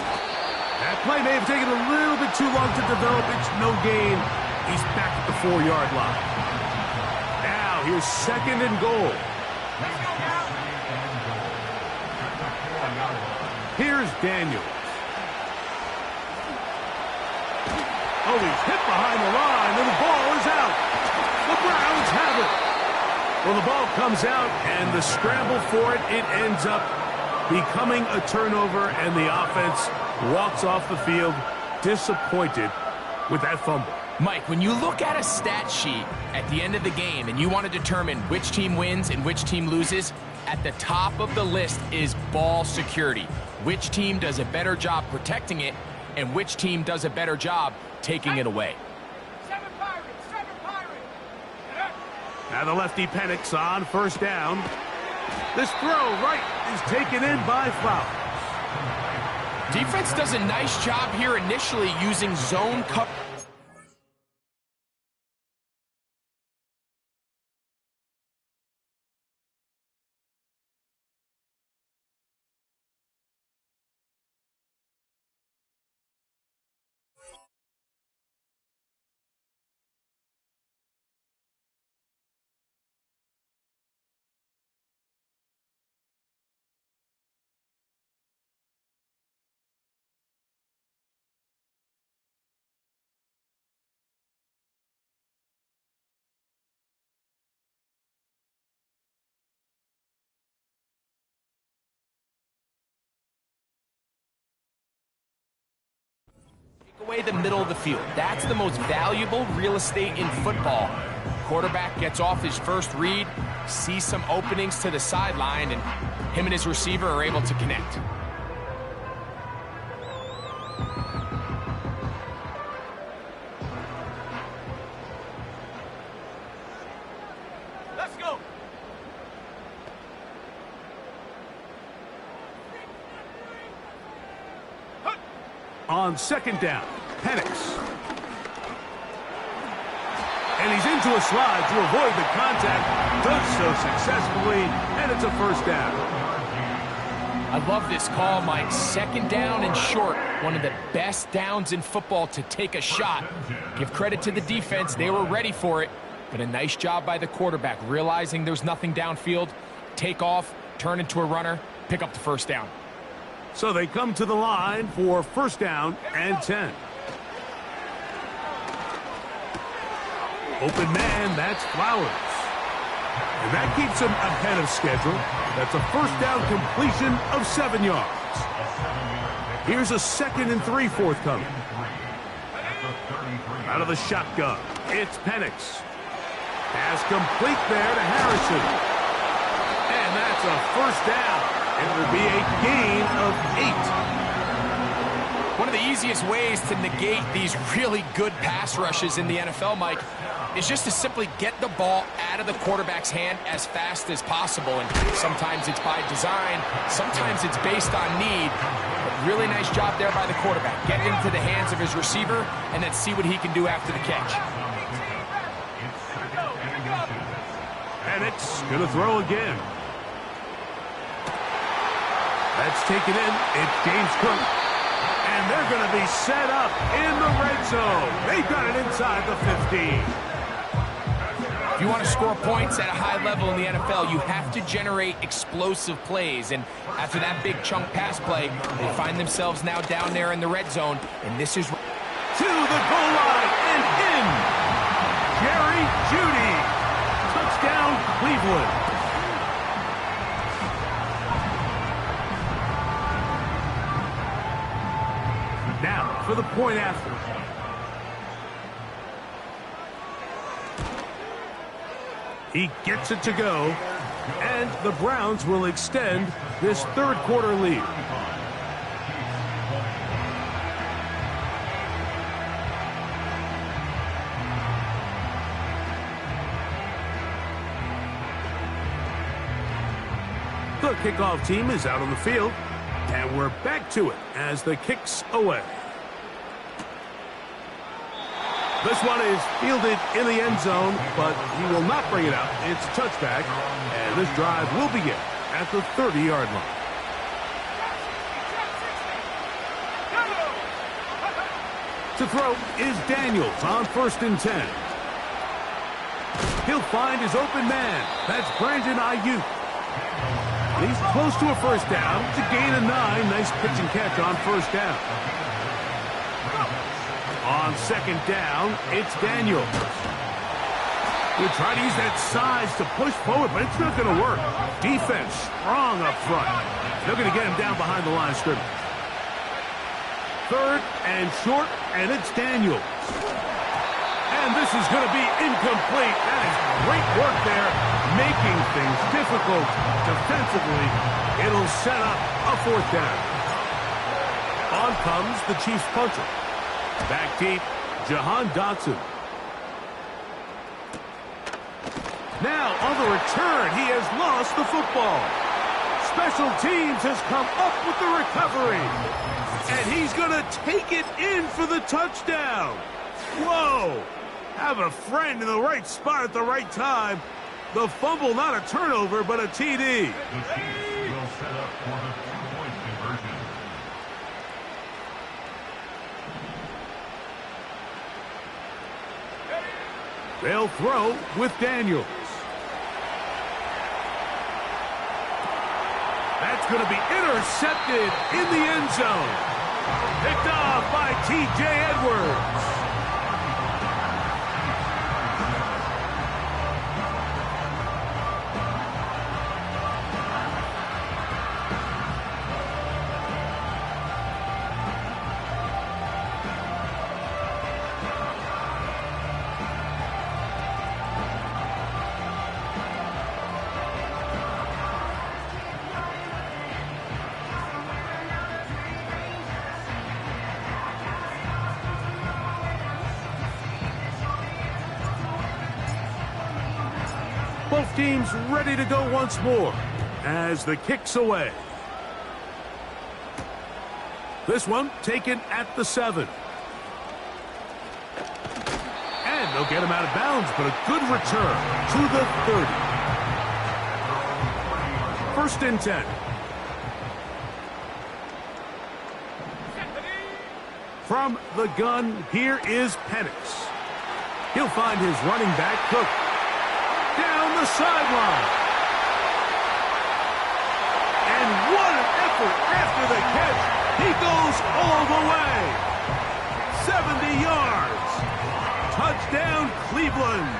That play may have taken a little bit too long to develop. It's no gain. He's back at the 4-yard line. Now, here's 2nd and goal. Here's Daniels. Oh, he's hit behind the line, and the ball is out. The Browns have it. Well, the ball comes out, and the scramble for it, it ends up becoming a turnover, and the offense walks off the field disappointed with that fumble. Mike, when you look at a stat sheet at the end of the game and you want to determine which team wins and which team loses, at the top of the list is ball security. Which team does a better job protecting it, and which team does a better job taking it away. Now the lefty Penix on first down. This throw right is taken in by Flowers. Defense does a nice job here initially using zone cover. Away the middle of the field. That's the most valuable real estate in football. Quarterback gets off his first read, sees some openings to the sideline, and him and his receiver are able to connect. Let's go. On second down, Penix. And he's into a slide to avoid the contact. Does so successfully, and it's a first down. I love this call, Mike. Second down and short. One of the best downs in football to take a shot. Give credit to the defense. They were ready for it. But a nice job by the quarterback, realizing there's nothing downfield. Take off, turn into a runner, pick up the first down. So they come to the line for first down and 10. Open man, that's Flowers. And that keeps him ahead of schedule. That's a first down completion of 7 yards. Here's a 2nd and 3 forthcoming. Out of the shotgun, it's Penix. Pass complete there to Harrison. And that's a first down. It will be a gain of 8. One of the easiest ways to negate these really good pass rushes in the NFL, Mike, is just to simply get the ball out of the quarterback's hand as fast as possible. And sometimes it's by design, sometimes it's based on need. But really nice job there by the quarterback. Get it into the hands of his receiver and then see what he can do after the catch. Penix going to throw again. That's taken in. It's James Cook. And they're going to be set up in the red zone. They've got it inside the 15. If you want to score points at a high level in the NFL, you have to generate explosive plays. And after that big chunk pass play, they find themselves now down there in the red zone. And this is... To the goal line and in. Jerry Jeudy. Touchdown, Cleveland. Now, for the point after. He gets it to go, and the Browns will extend this third quarter lead. The kickoff team is out on the field, and we're back to it as the kick's away. This one is fielded in the end zone, but he will not bring it out. It's touchback, and this drive will begin at the 30-yard line. To throw is Daniels on 1st and 10. He'll find his open man. That's Brandon Ayuk. He's close to a first down. It's a gain of 9. Nice pitch and catch on first down. On 2nd down, it's Daniels. He'll try to use that size to push forward, but it's not going to work. Defense strong up front. They're going to get him down behind the line of scrimmage. 3rd and short, and it's Daniels. And this is going to be incomplete. That is great work there, making things difficult defensively. It'll set up a 4th down. On comes the Chiefs punter. Back deep, Jahan Dotson. Now on the return, he has lost the football. Special teams has come up with the recovery. And he's going to take it in for the touchdown. Whoa! Have a friend in the right spot at the right time. The fumble, not a turnover, but a TD. The Chiefs will set up for the 2-point conversion. They'll throw with Daniels. That's going to be intercepted in the end zone. Picked off by T.J. Edwards. Both teams ready to go once more as the kick's away. This one taken at the 7. And they'll get him out of bounds, but a good return to the 30. 1st and 10. From the gun, here is Penix. He'll find his running back, Cook. Down the sideline. And what an effort after the catch. He goes all the way. 70 yards. Touchdown, Cleveland.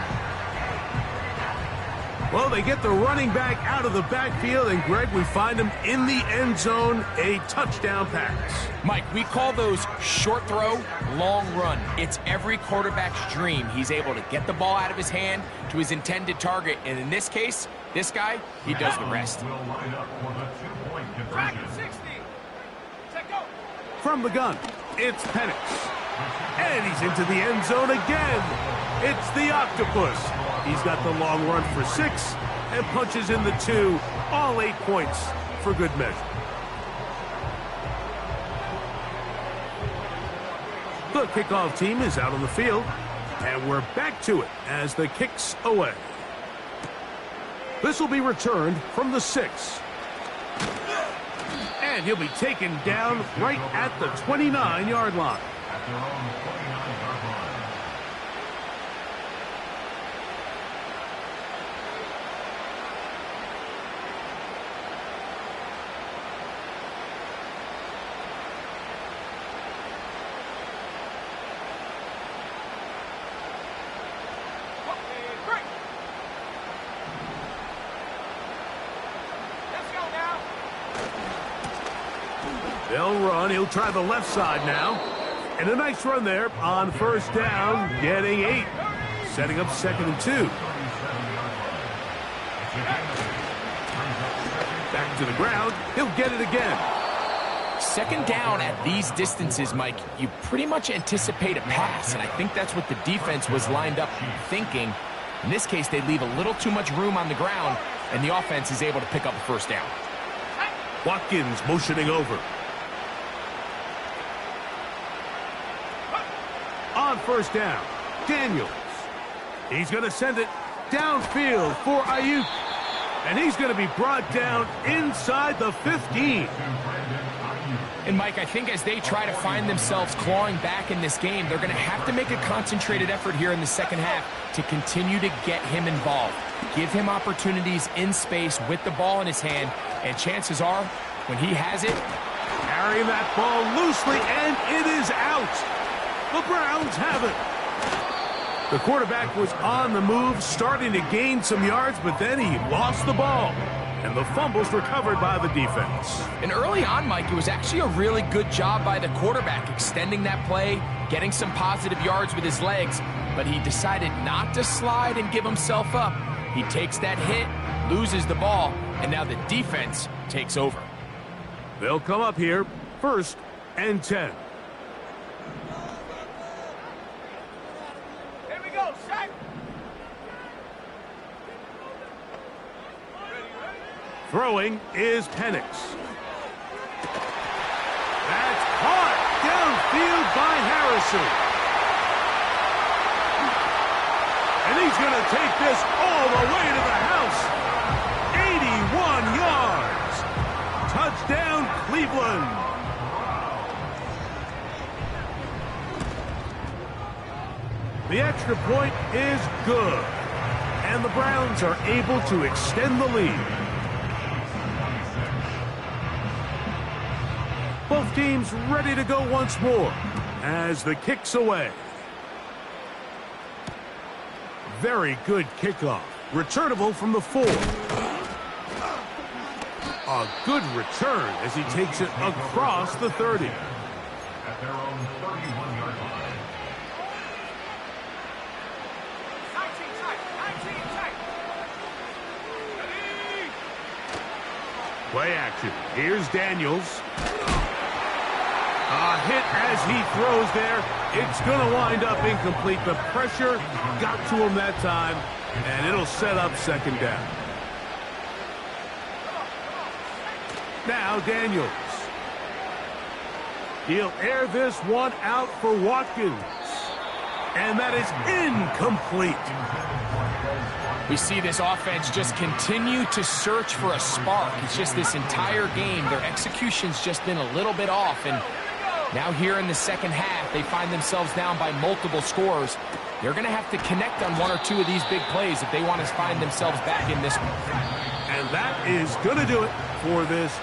Well, they get the running back out of the backfield, and Greg, we find him in the end zone, a touchdown pass. Mike, we call those short throw, long run. It's every quarterback's dream. He's able to get the ball out of his hand to his intended target, and in this case, this guy, he does the rest. Will line up for the 2-point conversion. 60. Set go. From the gun, it's Penix. And he's into the end zone again. It's the Octopus. He's got the long run for 6 and punches in the 2. All 8 points for good measure. The kickoff team is out on the field, and we're back to it as the kick's away. This will be returned from the 6. And he'll be taken down right at the 29-yard line. At their own 29-yard line. They'll run. He'll try the left side now. And a nice run there on 1st down, getting 8. Setting up 2nd and 2. Back to the ground. He'll get it again. Second down at these distances, Mike, you pretty much anticipate a pass, and I think that's what the defense was lined up thinking. In this case, they leave a little too much room on the ground, and the offense is able to pick up a first down. Watkins motioning over. On first down, Daniels. He's going to send it downfield for Ayuk. And he's going to be brought down inside the 15. And, Mike, I think as they try to find themselves clawing back in this game, they're going to have to make a concentrated effort here in the second half to continue to get him involved. Give him opportunities in space with the ball in his hand, and chances are, when he has it, carrying that ball loosely, and it is out. The Browns have it. The quarterback was on the move, starting to gain some yards, but then he lost the ball. And the fumble's recovered by the defense. And early on, Mike, it was actually a really good job by the quarterback extending that play, getting some positive yards with his legs, but he decided not to slide and give himself up. He takes that hit, loses the ball, and now the defense takes over. They'll come up here, 1st and 10. Here we go, Shaq. Throwing is Penix. That's caught downfield by Harrison. And he's going to take this all the way to the house. 81 yards. Touchdown, Cleveland. The extra point is good. And the Browns are able to extend the lead. Both teams ready to go once more as the kick's away. Very good kickoff. Returnable from the 4. A good return as he takes it across the 30. At their own 31-yard line. 19 tight. Play action. Here's Daniels. A hit as he throws there. It's going to wind up incomplete. The pressure got to him that time, and it'll set up second down. Now Daniels. He'll air this one out for Watkins. And that is incomplete. We see this offense just continue to search for a spark. It's just this entire game, their execution's just been a little bit off, and now here in the second half, they find themselves down by multiple scores. They're going to have to connect on one or two of these big plays if they want to find themselves back in this one. And that is going to do it for this.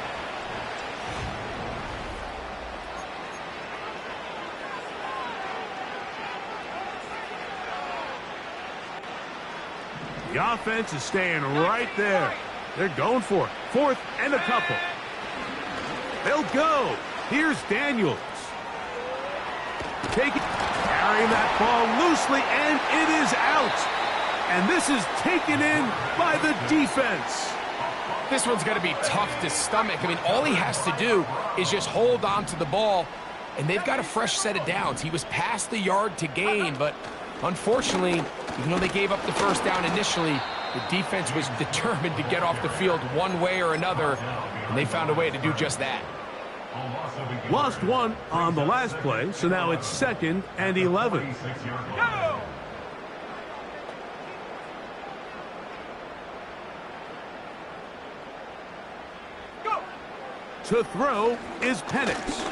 The offense is staying right there. They're going for it. 4th and a couple. They'll go. Here's Daniels. Carrying that ball loosely, and it is out. And this is taken in by the defense. This one's going to be tough to stomach. I mean, all he has to do is just hold on to the ball, and they've got a fresh set of downs. He was past the yard to gain, but unfortunately, even though they gave up the first down initially, the defense was determined to get off the field one way or another, and they found a way to do just that. Lost one on the last play, so now it's 2nd and 11. Go! Go! To throw is Penix.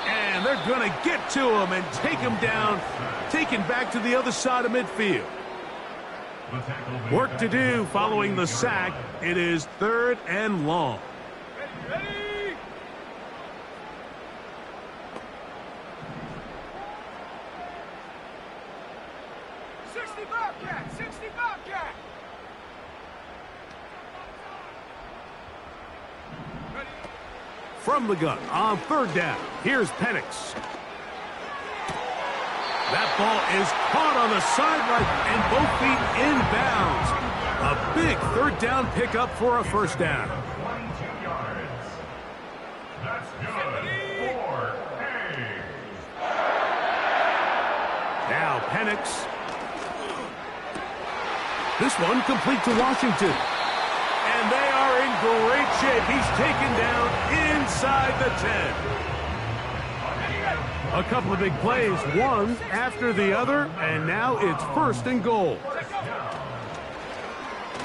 And they're going to get to him and take him down, taken back to the other side of midfield. Work to do following the sack. It is 3rd and long. Ready! 60 Bobcat! 60 Bobcat! Ready? From the gun on 3rd down. Here's Penix. That Ball is caught on the sideline and both feet inbounds. A big third down pickup for a first down. 22 yards. That's good for Hayes. Now Penix. This one complete to Washington. And they are in great shape. He's taken down inside the 10. A couple of big plays, one after the other, and now it's first and goal.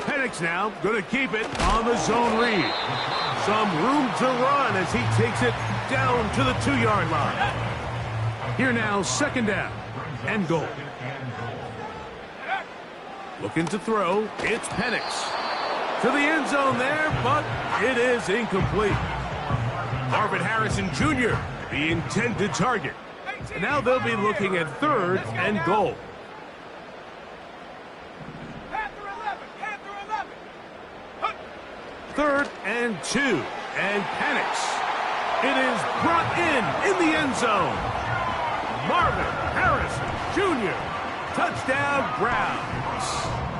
Penix now going to keep it on the zone read. Some room to run as he takes it down to the 2-yard line. Here now, second down and goal. Looking to throw, it's Penix. To the end zone there, but it is incomplete. Marvin Harrison Jr., the intended target. And now they'll be looking at third and goal. Third and 2, and Penix. It is brought in the end zone. Marvin Harrison Jr. Touchdown Browns.